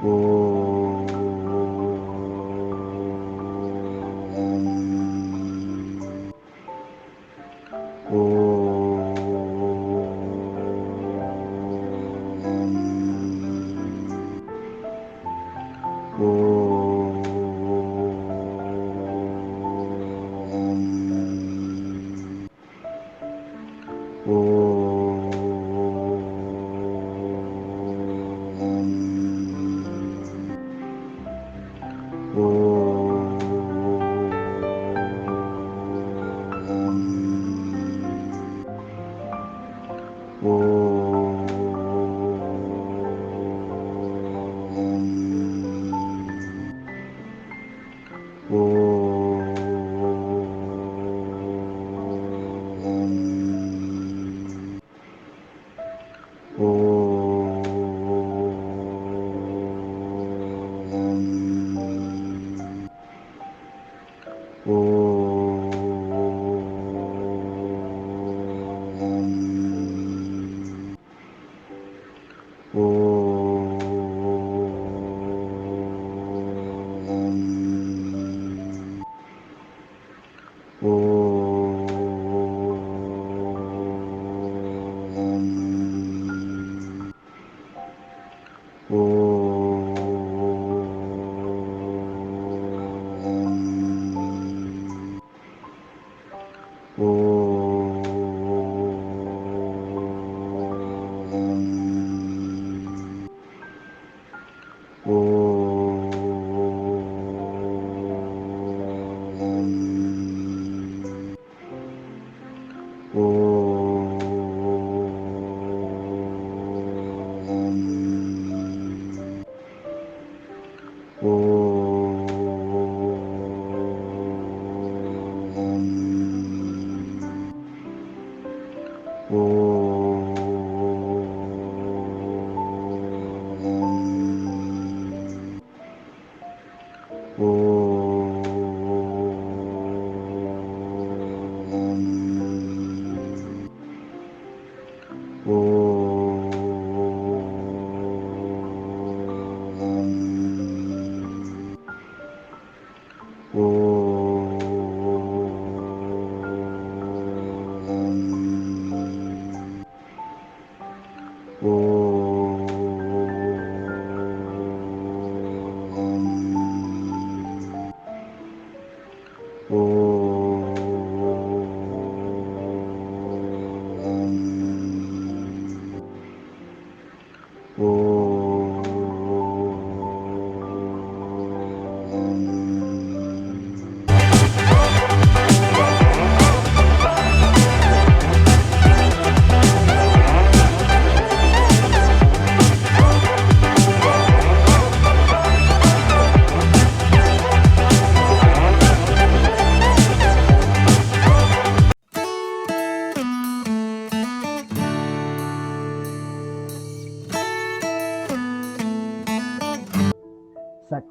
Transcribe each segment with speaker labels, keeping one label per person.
Speaker 1: Om.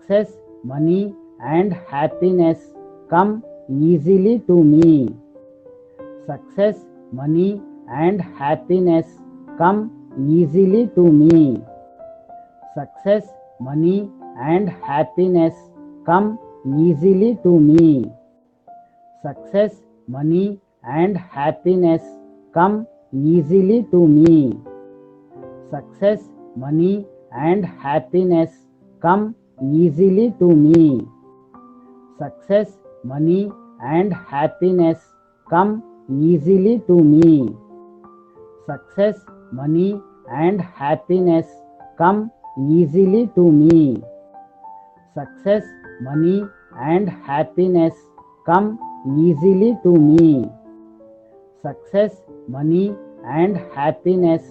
Speaker 2: Success, money, and happiness come easily to me. Success, money, and happiness come easily to me. Success, money, and happiness come easily to me. Success, money, and happiness come easily to me. Success, money, and happiness come easily to me. Success, money, and happiness come easily to me. Success, money, and happiness come easily to me. Success, money, and happiness come easily to me. Success, money, and happiness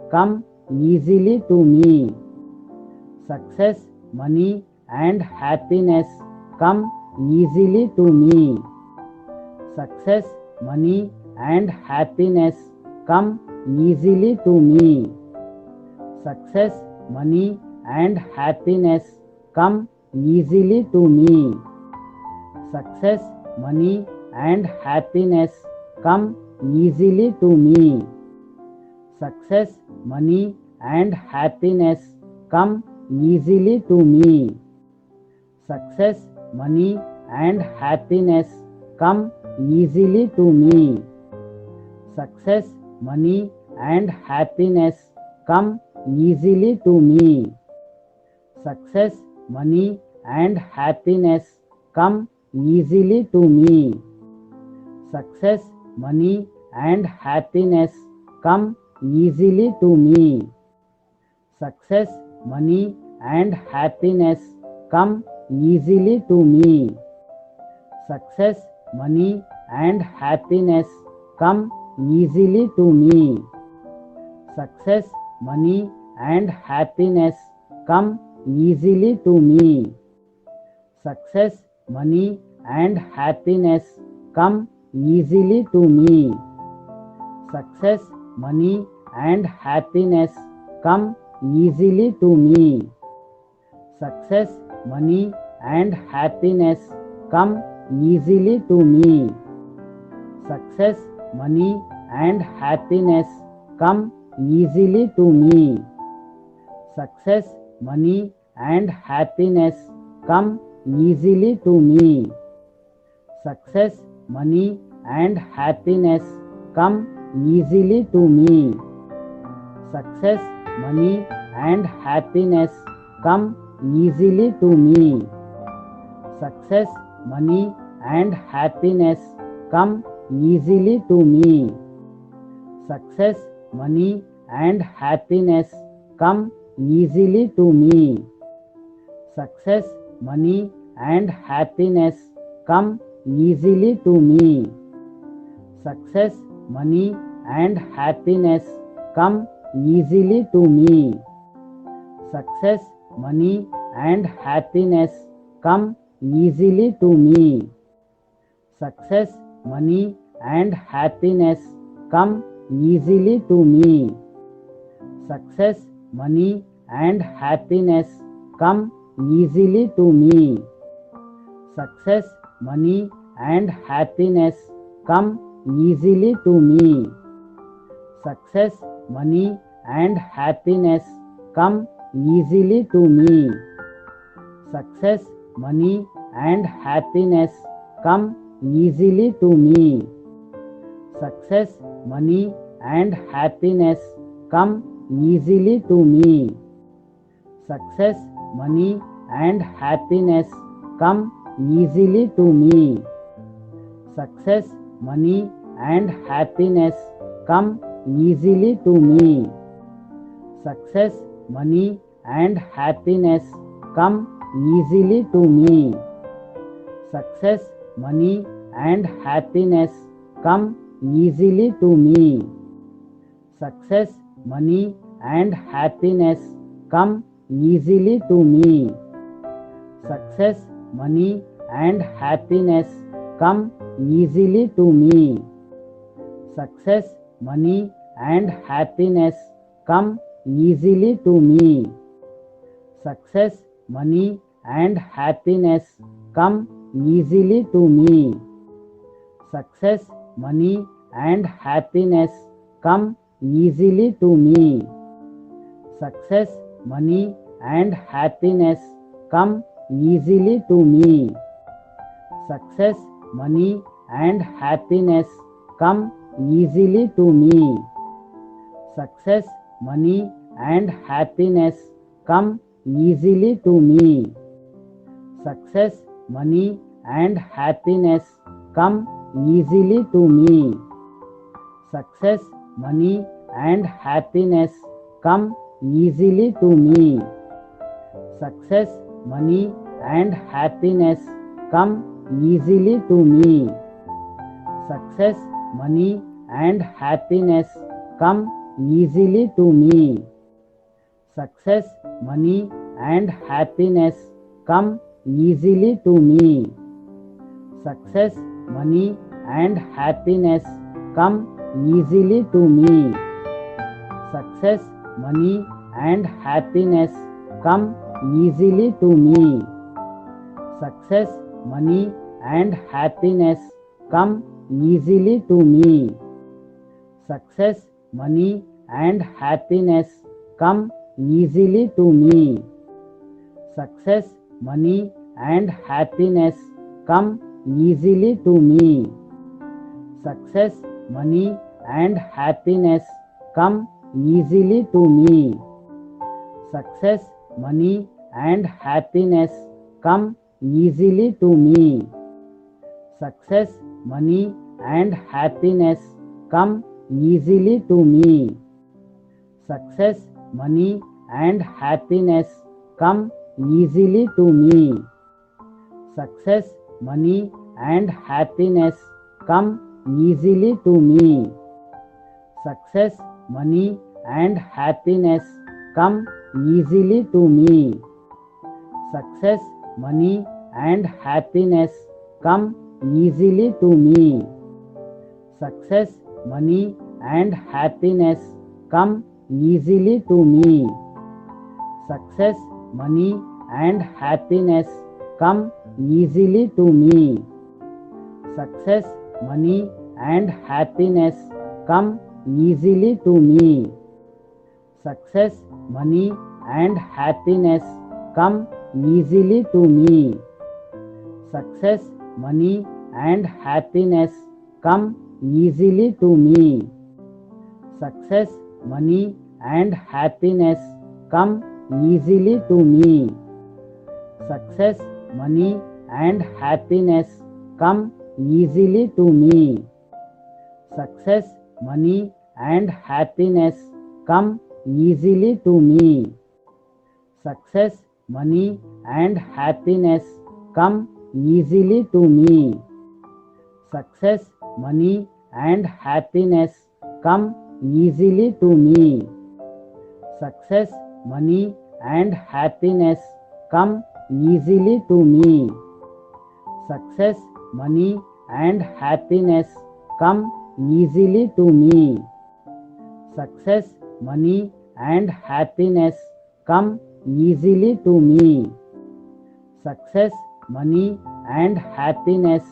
Speaker 2: come easily to me. Success, money, and happiness come easily to me. Success, money, and happiness come easily to me. Success, money, and happiness come easily to me. Success, money, and happiness come easily to me. Success, money, and happiness come easily to me. Success, money, and happiness come easily to me. Success, money, and happiness come easily to me. Success, money, and happiness come easily to me. Success, money, and happiness come easily to me. Success, money, and happiness come easily to me. Success, money, and happiness come easily to me. Success, money, and happiness come easily to me. Success, money, and happiness come easily to me. Success, money, and happiness come easily to me. Success, money, and happiness come easily to me. Success, money, and happiness come easily to me. Success, money, and happiness come easily to me. Success, money, and happiness come easily to me. Success, money, and happiness come easily to me. Success, money, and happiness come easily to me. Success, money, and happiness come easily to me. Success, money, and happiness come easily to me. Success, money, and happiness come easily to me. Success, money, and happiness come easily to me. Success, money, and happiness come easily to me. Success, money, and happiness come easily to me. Success, money, and happiness come easily to me. Success, money, and happiness come easily to me. Success, money, and happiness come easily to me. Success, money, and happiness come easily to me. Success, money, and happiness come easily to me. Success, money, and happiness come easily to me. Success, money, and happiness come easily to me. Success, money, and happiness come easily to me. Success, money, and happiness come easily to me. Success, money, and happiness come easily to me. Success, money, and happiness come easily to me. Success, money, and happiness come easily to me. Success, money, and happiness come easily to me. Success, money, and happiness come easily to me. Success, money, and happiness come easily to me. Success, money, and happiness come easily to me. Success, money, and happiness come easily to me. Success, money, and happiness come easily to me. Success, money, and happiness come easily to me. Success, money, and happiness come easily to me. Success, money, and happiness come easily to me. Success, money, and happiness come easily to me. Success, money, and happiness come easily to me. Success, money, and happiness come easily to me. Success, money, and happiness come easily to me. Success, money, and happiness come easily to me. Success, money, and happiness come easily to me. Success, money, and happiness come easily to me. Success, money, and happiness come easily to me. Success, money, and happiness come easily to me. Success, money, and happiness come easily to me. Success, money, and happiness come easily to me. Success, money, and happiness come easily to me. Success, money, and happiness come easily to me. Success, money, and happiness come easily to me. Success, money, and happiness come easily to me. Success, money, and happiness come easily to me. Success, money, and happiness come easily to me. Success, money, and happiness come easily to me. Success, money, and happiness come easily to me. Success, money, and happiness come easily to me. Success, money, and happiness come easily to me. Success, money, and happiness come easily to me. Success, money, and happiness come easily to me. Success, money, and happiness come easily to me. Success, money, and happiness come easily to me. Success, money, and happiness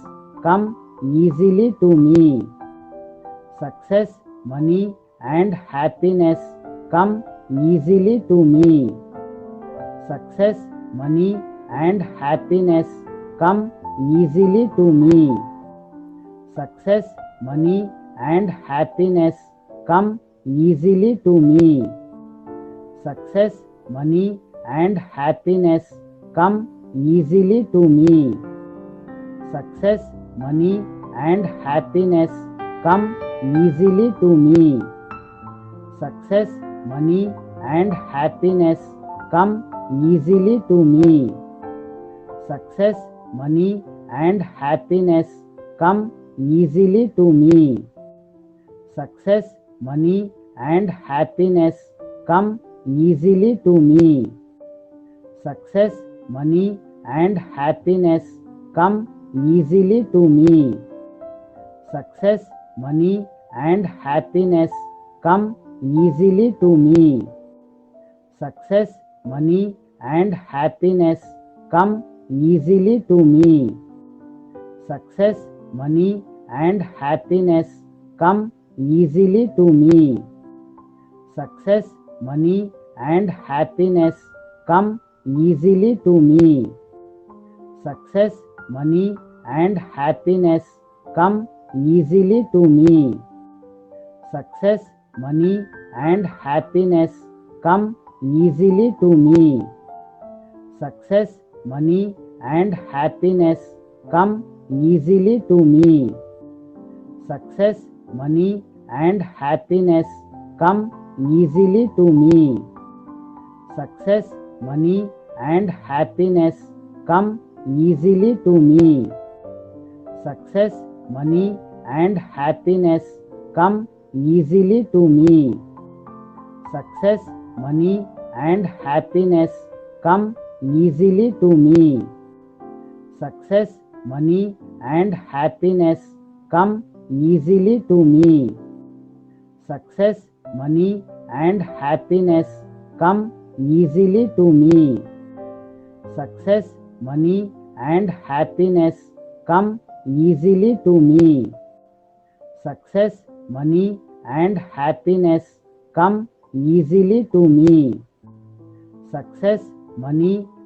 Speaker 2: come easily to me. Success, money, and happiness come easily to me. Success, money, and happiness come easily to me. Success, money, and happiness come easily to me. Success, money, and happiness come easily to me. Success, money, and happiness come easily to me. Success, money, and happiness come easily to me. Success, money, and happiness come easily to me. Success, money, and happiness come easily to me. Success, money, and happiness come easily to me. Success, money, and happiness come easily to me. Success, money, and happiness come easily to me. Success, money, and happiness come easily to me. Success, money, and happiness come easily to me. Success, money, and happiness come easily to me. Success, money, and happiness come easily to me. Success, money, and happiness come easily to me. Success, money, and happiness come easily to me. Success, money, and happiness come easily to me. Success, money, and happiness come easily to me. Success, money, and happiness come easily to me. Success, money, and happiness come easily to me. Success, money, and happiness come easily to me. Success, money, and happiness come easily to me. Success, money, and happiness come easily to me. Success, money,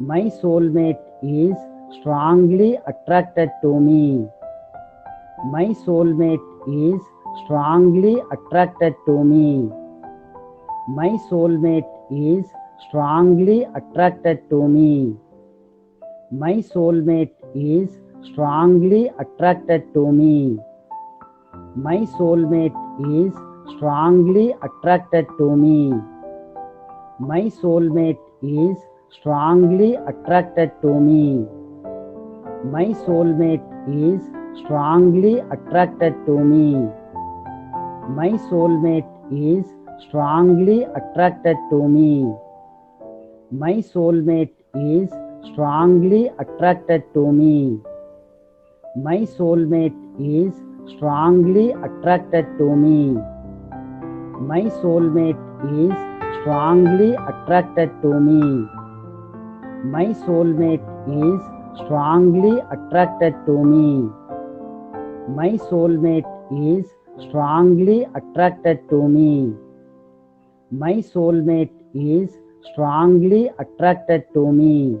Speaker 2: My soulmate is strongly attracted to me. My soulmate is strongly attracted to me. My soulmate is strongly attracted to me. My soulmate is strongly attracted to me. My soulmate is strongly attracted to me. My soulmate is strongly attracted to me. My soulmate is strongly attracted to me. My soulmate is strongly attracted to me. My soulmate is strongly attracted to me. My soulmate is strongly attracted to me. My soulmate is strongly attracted to me. My soulmate is strongly attracted to me. My soulmate is strongly attracted to me. My soulmate is strongly attracted to me.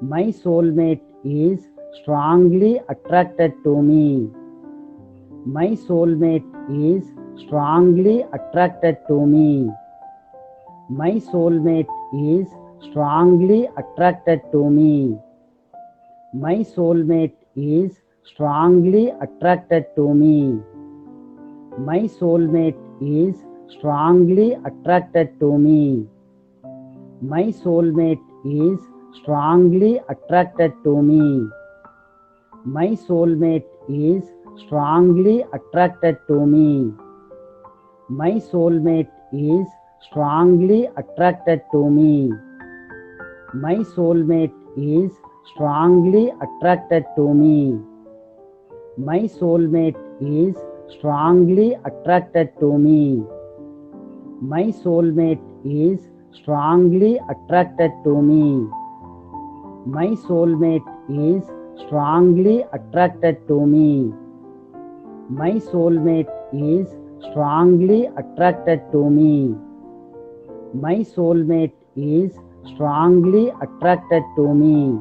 Speaker 2: My soulmate is strongly attracted to me. My soulmate is strongly attracted to me. My soulmate is strongly attracted to me. My soulmate is strongly attracted to me. My soulmate is strongly attracted to me. My soulmate is strongly attracted to me. My soulmate is strongly attracted to me. My soulmate is strongly attracted to me. My soulmate is strongly attracted to me. My soulmate is strongly attracted to me. My soulmate is strongly attracted to me. My soulmate is strongly attracted to me. My soulmate is strongly attracted to me. My soulmate is strongly attracted to me.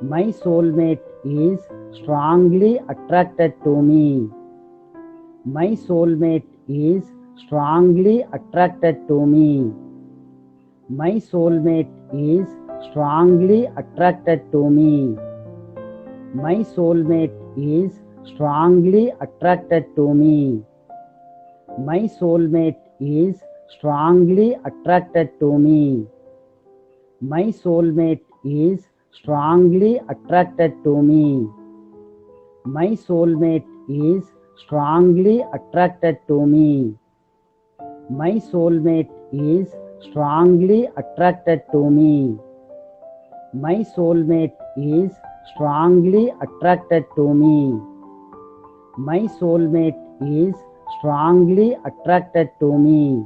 Speaker 2: My soulmate is strongly attracted to me. My soulmate is strongly attracted to me. My soulmate is strongly attracted to me. My soulmate is strongly attracted to me. My soulmate is strongly attracted to me. My soulmate is strongly attracted to me. My soulmate is strongly attracted to me. My soulmate is strongly attracted to me. My soulmate is strongly attracted to me. My soulmate is strongly attracted to me.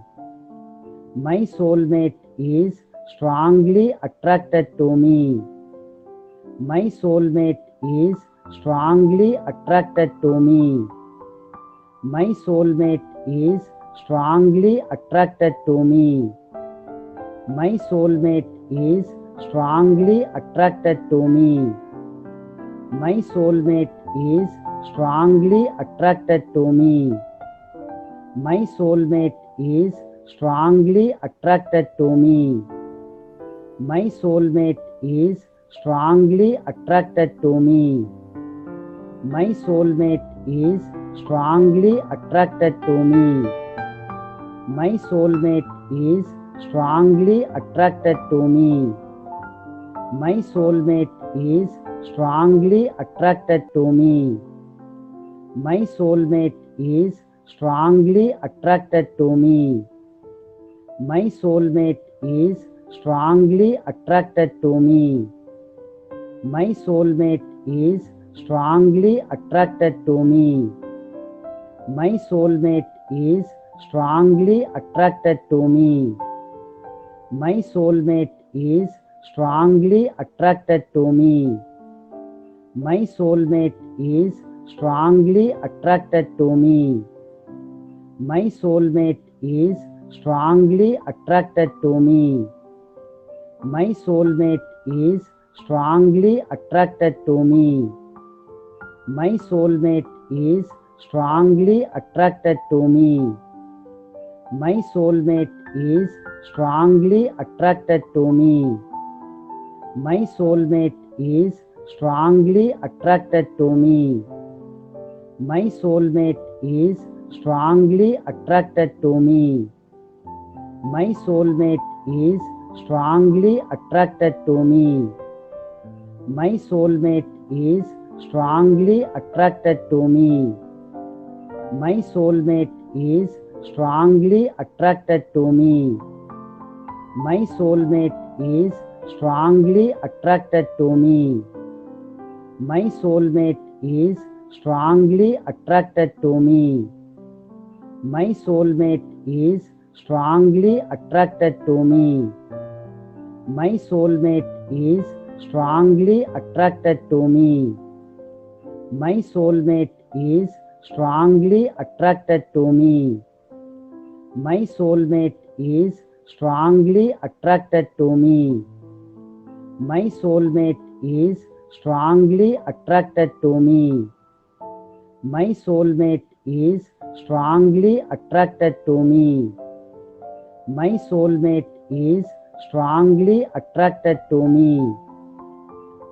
Speaker 2: My soulmate is strongly attracted to me. My soulmate is strongly attracted to me. My soulmate is strongly attracted to me. My soulmate is strongly attracted to me. My soulmate is strongly attracted to me. My soulmate is strongly attracted to me. My soulmate is strongly attracted to me. My soulmate is strongly attracted to me. My soulmate is strongly attracted to me. My soulmate is strongly attracted to me. My soulmate is strongly attracted to me. My soulmate is strongly attracted to me. My soulmate is strongly attracted to me. My soulmate is strongly attracted to me. My soulmate is strongly attracted to me. My soulmate is strongly attracted to me. My soulmate is strongly attracted to me. My soulmate is strongly attracted to me. My soulmate is strongly attracted to me. My soulmate is strongly attracted to me. My soulmate is strongly attracted to me. My soulmate is strongly attracted to me. My soulmate is strongly attracted to me. My soulmate is strongly attracted to me. My soulmate is strongly attracted to me. My soulmate is strongly attracted to me. My soulmate is strongly attracted to me. My soulmate is strongly attracted to me. My soulmate is strongly attracted to me. My soulmate is strongly attracted to me. My soulmate is strongly attracted to me. My soulmate is strongly attracted to me. My soulmate is strongly attracted to me. My soulmate is strongly attracted to me.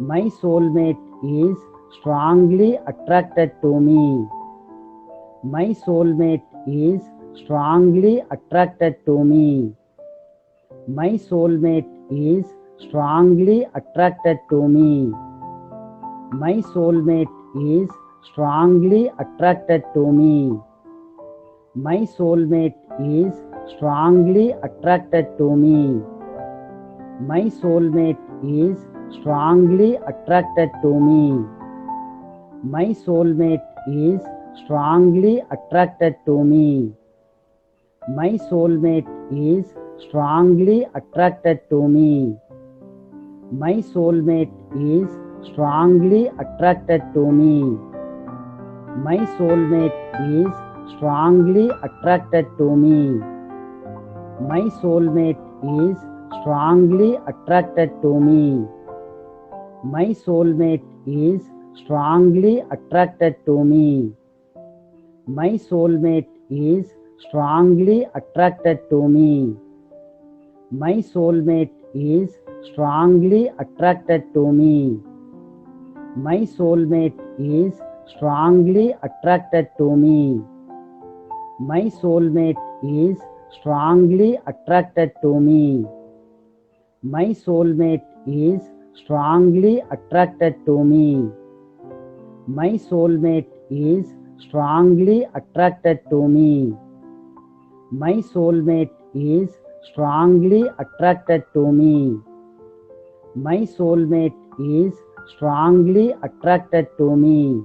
Speaker 2: My soulmate is strongly attracted to me. My soulmate is strongly attracted to me. My soulmate is strongly attracted to me. My soulmate is strongly attracted to me. My soulmate is strongly attracted to me. My soulmate is strongly attracted to me. My soulmate is strongly attracted to me. My soulmate is strongly attracted to me. My soulmate is strongly attracted to me. My soulmate is strongly attracted to me. My soulmate is strongly attracted to me. My soulmate is strongly attracted to me. My soulmate is strongly attracted to me. My soulmate is strongly attracted to me. My soulmate is strongly attracted to me. My soulmate is strongly attracted to me. My soulmate is strongly attracted to me. My soulmate is strongly attracted to me. My soulmate is strongly attracted to me. My soulmate is strongly attracted to me.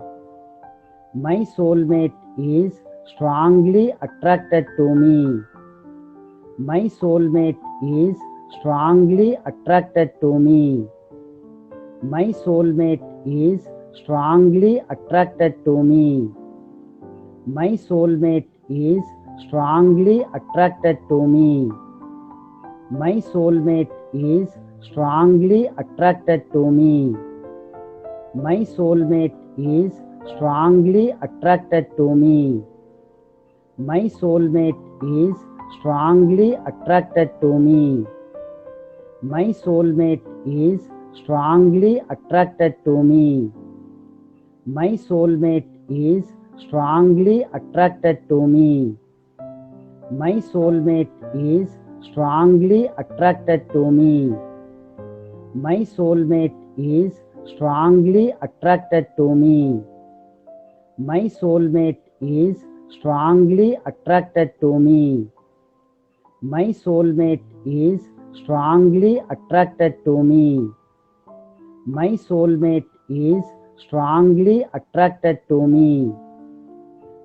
Speaker 2: My soulmate is strongly attracted to me. My soulmate is strongly attracted to me. My soulmate is strongly attracted to me. My soulmate is strongly attracted to me. My soulmate is strongly attracted to me. My soulmate is strongly attracted to me. My soulmate is strongly attracted to me. My soulmate is strongly attracted to me. My soulmate is strongly attracted to me. My soulmate is strongly attracted to me. My soulmate is strongly attracted to me. My soulmate is strongly attracted to me. My soulmate is strongly attracted to me. My soulmate is strongly attracted to me.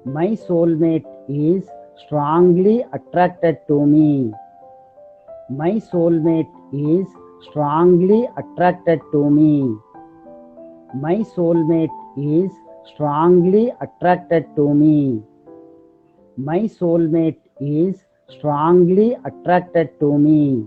Speaker 2: My soulmate is strongly attracted to me. My soulmate is strongly attracted to me. My soulmate is strongly attracted to me. My soulmate is strongly attracted to me.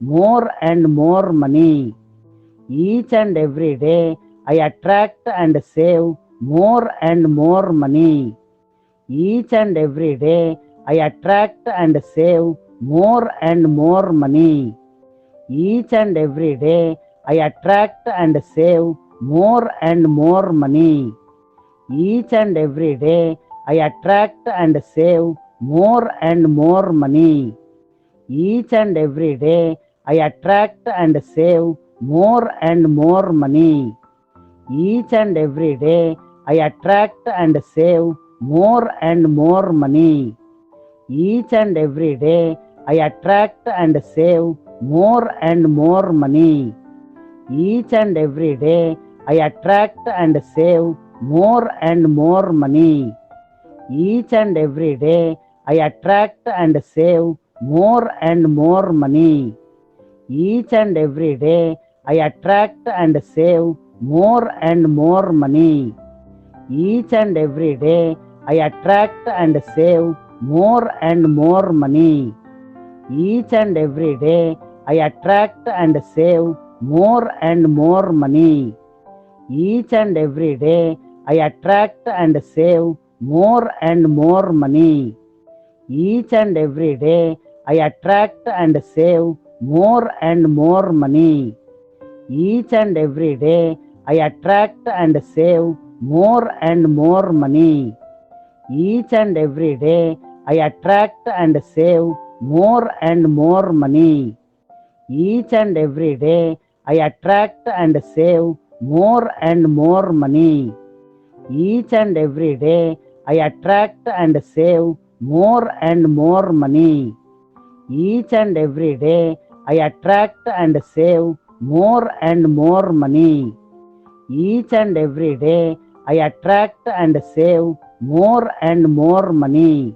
Speaker 2: more and more money. Each and every day I attract and save more and more money. Each and every day I attract and save more and more money. Each and every day I attract and save more and more money. Each and every day I attract and save more and more money. Each and every day I attract and save more and more money. Each and every day I attract and save more and more money. Each and every day I attract and save more and more money. Each and every day I attract and save more and more money. Each and every day I attract and save more and more money. Each and every day I attract and save more and more money. Each and every day I attract and save more and more money. Each and every day I attract and save more and more money. Each and every day I attract and save more and more money. Each and every day I attract and save more and more money. Each and every day I attract and save more and more money. Each and every day I attract and save more and more money. Each and every day I attract and save more and more money. Each and every day I attract and save more and more money. Each and every day I attract and save more and more money. Each and every day I attract and save more and more money. Each and every day I attract and save more and more money.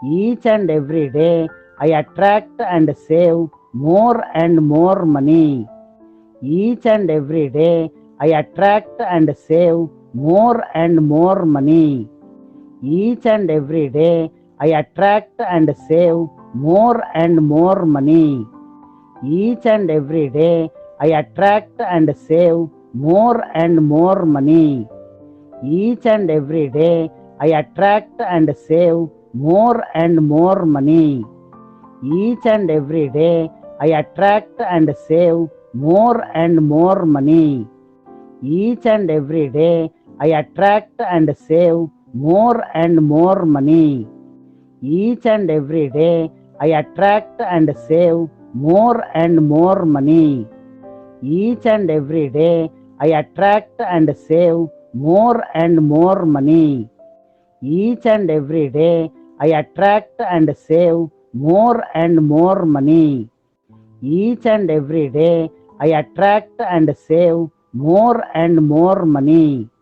Speaker 2: Each and every day I attract and save more and more money. Each and every day I attract and save more and more money. Each and every day I attract and save more and more money. Each and every day I attract and save more and more money. Each and every day I attract and save more and more money. Each and every day I attract and save more and more money. Each and every day I attract and save more and more money. Each and every day I attract and save more and more money. Each and every day I attract and save more and more money. Each and every day I attract and save more and more money. Each and every day I attract and save more and more money.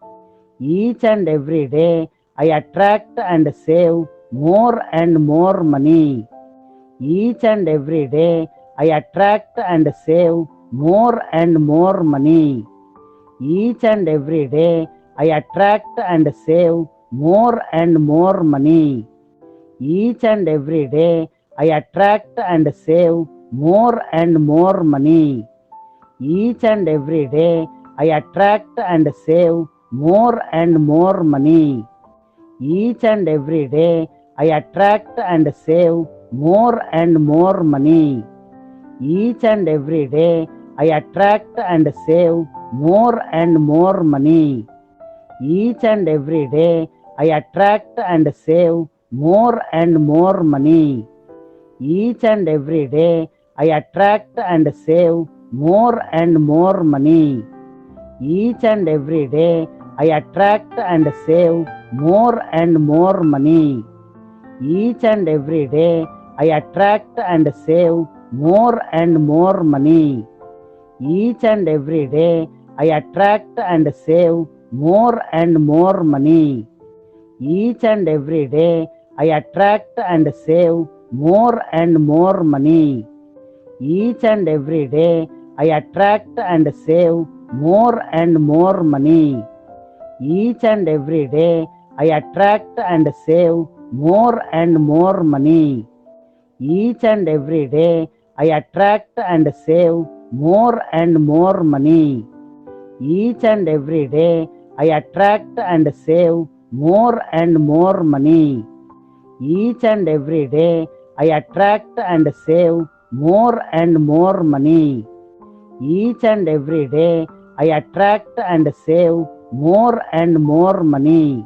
Speaker 2: Each and every day I attract and save more and more money. Each and every day I attract and save more and more money. Each and every day I attract and save more and more money. Each and every day I attract and save more and more money. Each and every day I attract and save more and more money. Each and every day I attract and save more and more money. Each and every day I attract and save more and more money. Each and every day I attract and save more and more money. Each and every day I attract and save more and more money. Each and every day I attract and save more and more money. Each and every day I attract and save more and more money. Each and every day I attract and save more and more money. Each and every day I attract and save more and more money. Each and every day I attract and save more and more money. Each and every day I attract and save more and more money. Each and every day I attract and save more and more money. Each and every day I attract and save more and more money. Each and every day I attract and save more and more money.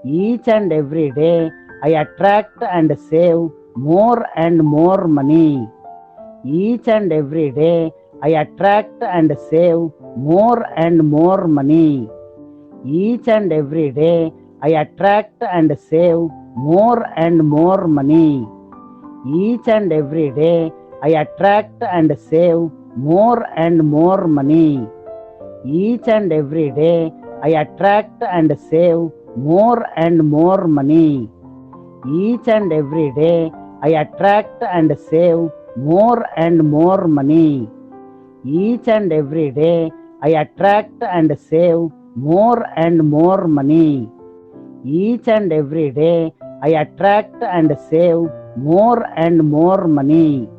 Speaker 2: Each and every day I attract and save more and more money. Each and every day I attract and save more and more money. Each and every day I attract and save more and more money. Each and every day I attract and save more and more money. Each and every day I attract and save more and more money. Each and every day I attract and save more and more money. Each and every day I attract and save more and more money. Each and every day I attract and save more and more money.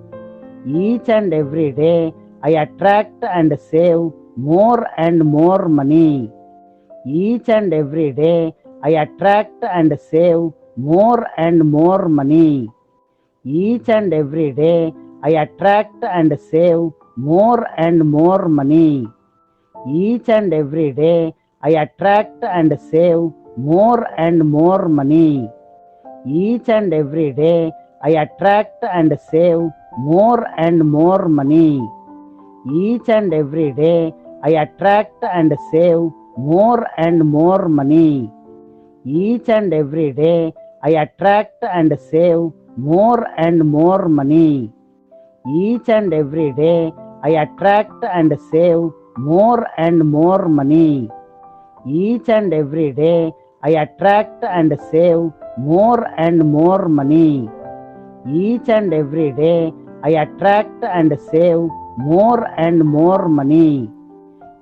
Speaker 2: Each and every day I attract and save more and more money. Each and every day I attract and save more and more money. Each and every day I attract and save more and more money. Each and every day I attract and save more and more money. Each and every day I attract and save more and more money. Each and every day I attract and save more and more money. Each and every day I attract and save more and more money. Each and every day I attract and save more and more money. Each and every day I attract and save more and more money. Each and every day I attract and save more and more money. Each and every day I attract and save more and more money.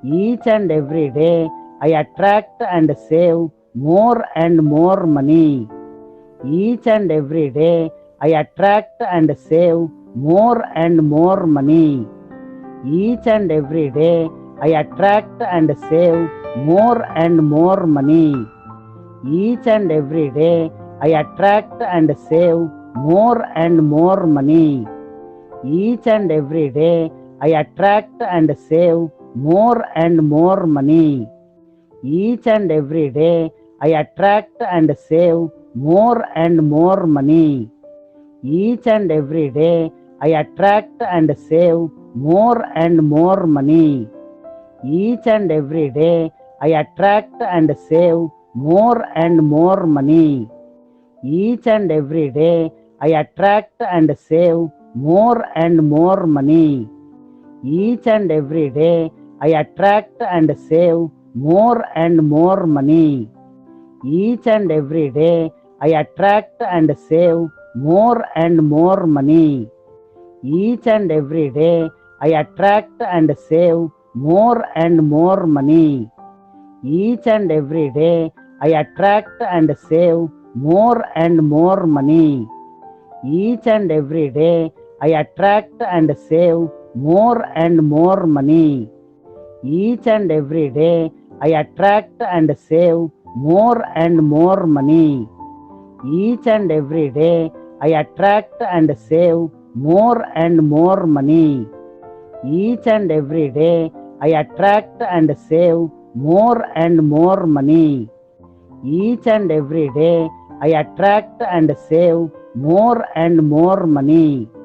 Speaker 2: Each and every day I attract and save more and more money. Each and every day I attract and save more and more money. Each and every day I attract and save more and more money. Each and every day I attract and save more and more money. Each and every day I attract and save more and more money. Each and every day I attract and save more and more money. Each and every day I attract and save more and more money. Each and every day I attract and save more and more money. Each and every day I attract and save more and more money. Each and every day I attract and save more and more money. Each and every day I attract and save more and more money. Each and every day I attract and save more and more money. Each and every day I attract and save more and more money. Each and every day I attract and save more and more money. Each and every day I attract and save more and more money. Each and every day I attract and save more and more money. Each and every day I attract and save more and more money.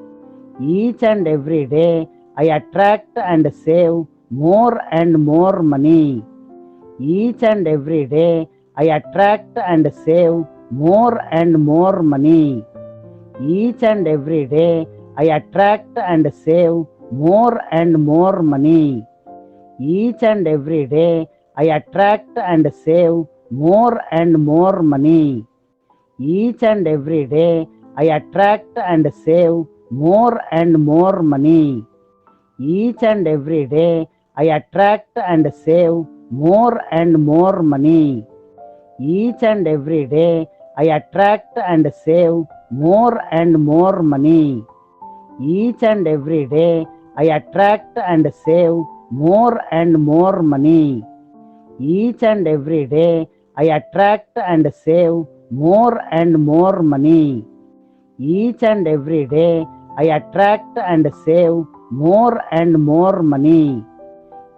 Speaker 2: Each and every day I attract and save more and more money. Each and every day I attract and save more and more money. Each and every day I attract and save more and more money. Each and every day I attract and save more and more money. Each and every day I attract and save more and more money. Each and every day I attract and save more and more money. Each and every day I attract and save more and more money. Each and every day I attract and save more and more money. Each and every day I attract and save more and more money. Each and every day I attract and save more and more money.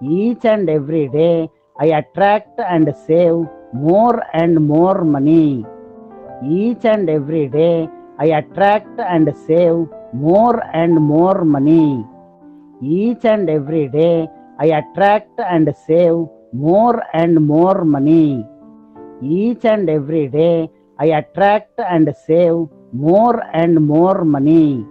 Speaker 2: Each and every day I attract and save more and more money. Each and every day I attract and save more and more money. Each and every day I attract and save more and more money. Each and every day I attract and save more and more money.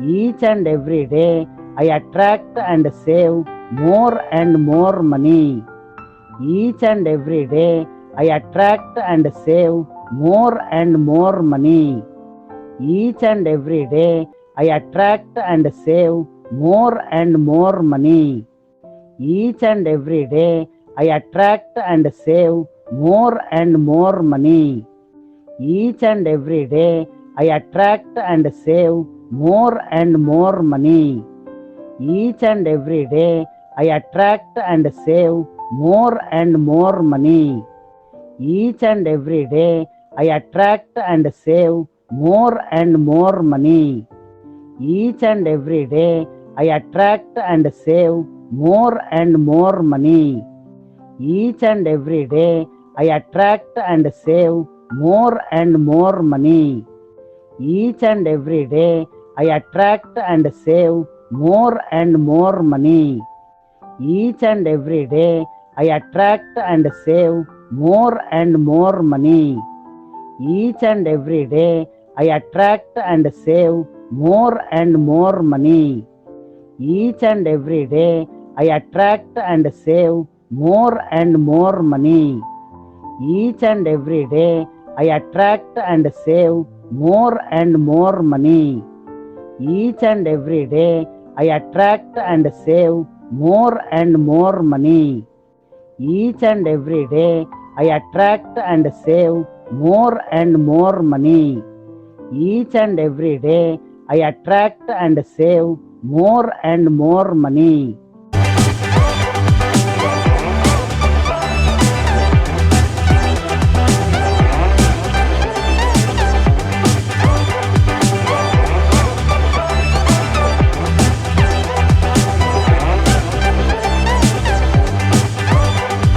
Speaker 2: Each and every day I attract and save more and more money. Each and every day I attract and save more and more money. Each and every day I attract and save more and more money. Each and every day I attract and save more and more money. Each and every day I attract and save more and more money. Each and every day I attract and save more and more money. Each and every day I attract and save more and more money. Each and every day I attract and save more and more money. Each and every day I attract and save more and more money. Each and every day I attract and save more and more money. Each and every day I attract and save more and more money. Each and every day I attract and save more and more money. Each and every day I attract and save more and more money. Each and every day I attract and save more and more money. Each and every day I attract and save more and more money. Each and every day I attract and save more and more money. Each and every day I attract and save more and more money.